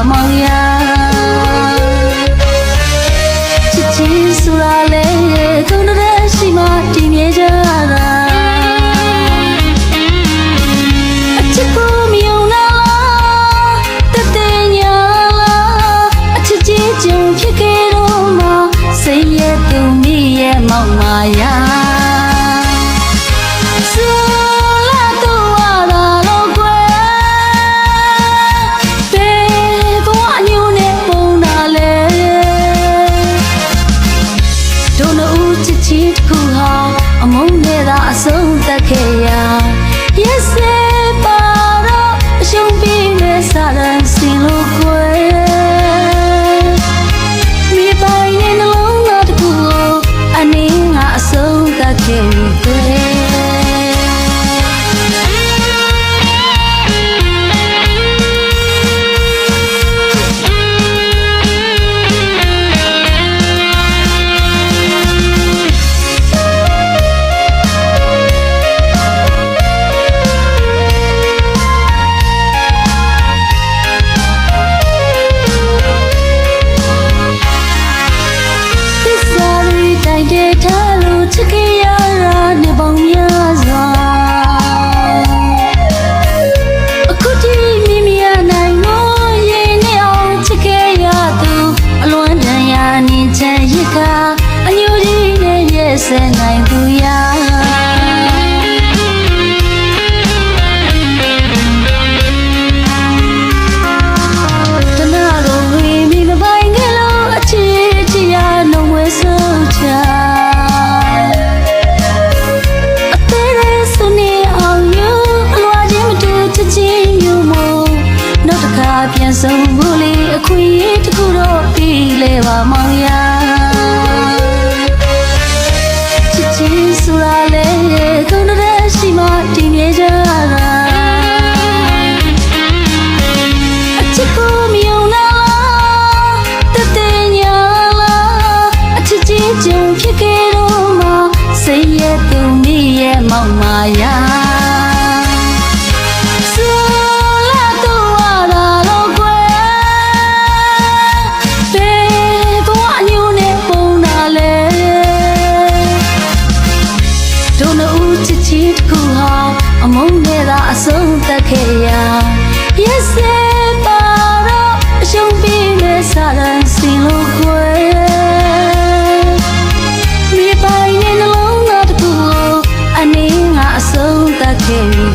မောင်ရချစ်ချင်းဆိုတာလေသူတို့ရဲ့ရှိမှတည်မြဲကြတာအချစ်ကိုမယုံလားတတဲ့ညာလားအချစ်ကြီးကြုံဖြစ်ခဲ့တော့မှစိတ်ရဲ့သူမိရဲ့မောင်မာယာအမုန်းနဲ့သာအဆုံးသတ်ခဲ့ရရက်စဲပါတော့အရှုံးပြီးမဲ့စာရန်စင်လို့ခွဲမိပိုင်နဲ့နှလုံးသားတစ်ခုကိုအနေငါအဆုံးသတ်ခဲ့ပြီချစ်ခဲ့ရတာနေပေါင်းများစွာအခုတည်းမိမိရနိုင်လို့ရင်နဲ့အောင်ချစ်ခဲ့ရသူအလွန်တန်ရာနေချင်ရစ်ကအညူကြီးနဲ့ရဲ့စဲနိုင်သူရာတနာကိုဝေမိမပိုင်ခဲ့လို့အချစ်ချရနှုံဝဲဆုံးချပြန်ဆုံးဘူးလေအခွင့်အရေးတစ်ခုတော့ပြီးလေပါမောင်ရချစ်ချင်းဆိုတာလေသူတို့ရဲ့ရှိမှတည်မြဲကြတာအချစ်ကိုမယုံလားတတဲ့ညာလားအချစ်ကြီးကြုံဖြစ်ခဲ့တော့မှစိတ်ရဲ့သူမိရဲ့မောင်မာယာအမုန်းနဲ့သာအဆုံးသတ်ခဲ့ရရက်စဲပါတော့အရှုံးပြီးမဲ့စာရန်စင်လို့ခွဲမိပိုင်နဲ့နှလုံးသားတစ်ခုကိုအနေငါအဆုံးသတ်ခဲ့